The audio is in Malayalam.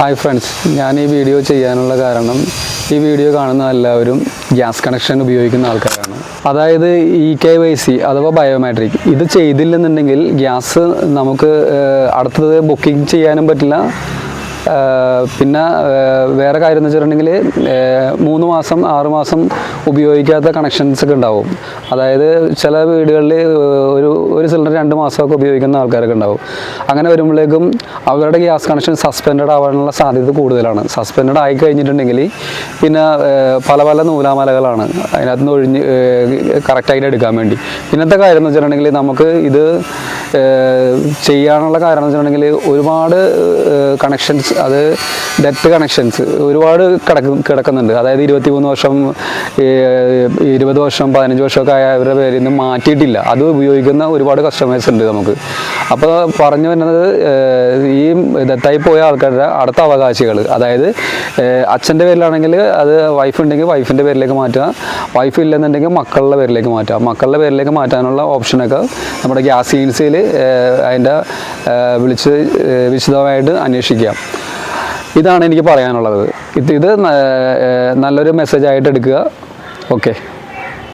ഹായ് ഫ്രണ്ട്സ്, ഞാൻ ഈ വീഡിയോ ചെയ്യാനുള്ള കാരണം ഈ വീഡിയോ കാണുന്ന എല്ലാവരും ഗ്യാസ് കണക്ഷൻ ഉപയോഗിക്കുന്ന ആൾക്കാരാണ്. അതായത് EKYC അഥവാ ബയോമെട്രിക് ഇത് ചെയ്തില്ലെന്നുണ്ടെങ്കിൽ ഗ്യാസ് നമുക്ക് അടുത്തത് ബുക്കിംഗ് ചെയ്യാനും പറ്റില്ല. പിന്നെ വേറെ കാര്യം എന്ന് വെച്ചിട്ടുണ്ടെങ്കിൽ 3 മാസം 6 മാസം ഉപയോഗിക്കാത്ത കണക്ഷൻസ് ഒക്കെ ഉണ്ടാവും. അതായത് ചില വീടുകളിൽ ഒരു സിലിണ്ടർ 2 മാസമൊക്കെ ഉപയോഗിക്കുന്ന ആൾക്കാരൊക്കെ ഉണ്ടാവും. അങ്ങനെ വരുമ്പോഴേക്കും അവരുടെ ഗ്യാസ് കണക്ഷൻ സസ്പെൻഡഡ് ആവാനുള്ള സാധ്യത കൂടുതലാണ്. സസ്പെൻഡഡ് ആയി കഴിഞ്ഞിട്ടുണ്ടെങ്കിൽ പിന്നെ പല നൂലാമലകളാണ് അതിനകത്ത് നിന്ന് ഒഴിഞ്ഞ് കറക്റ്റായിട്ട് എടുക്കാൻ വേണ്ടി. പിന്നത്തെ കാര്യം എന്ന് വെച്ചിട്ടുണ്ടെങ്കിൽ നമുക്ക് ഇത് ചെയ്യാനുള്ള കാരണം എന്ന് വെച്ചിട്ടുണ്ടെങ്കിൽ ഒരുപാട് കണക്ഷൻസ്, അത് ഡെറ്റ് കണക്ഷൻസ് ഒരുപാട് കിടക്കുന്നുണ്ട്. അതായത് 23 വർഷം 20 വർഷം 15 വർഷമൊക്കെ ആയവരുടെ പേരിൽ നിന്ന് മാറ്റിയിട്ടില്ല. അത് ഉപയോഗിക്കുന്ന ഒരുപാട് കസ്റ്റമേഴ്സ് ഉണ്ട് നമുക്ക്. അപ്പോൾ പറഞ്ഞു വരുന്നത് ഈ ഡെത്തായി പോയ ആൾക്കാരുടെ അടുത്ത അവകാശികൾ, അതായത് അച്ഛൻ്റെ പേരിലാണെങ്കിൽ അത് വൈഫ് ഉണ്ടെങ്കിൽ വൈഫിൻ്റെ പേരിലേക്ക് മാറ്റുക, വൈഫ് ഇല്ലെന്നുണ്ടെങ്കിൽ മക്കളുടെ പേരിലേക്ക് മാറ്റുക. മക്കളുടെ പേരിലേക്ക് മാറ്റാനുള്ള ഓപ്ഷനൊക്കെ നമ്മുടെ ഗ്യാസ് ഏജൻസിയിൽ അതിൻ്റെ വിളിച്ച് വിശദമായിട്ട് അന്വേഷിക്കാം. ഇതാണ് എനിക്ക് പറയാനുള്ളത്. ഇത് നല്ലൊരു മെസ്സേജായിട്ട് എടുക്കുക. ഓക്കെ.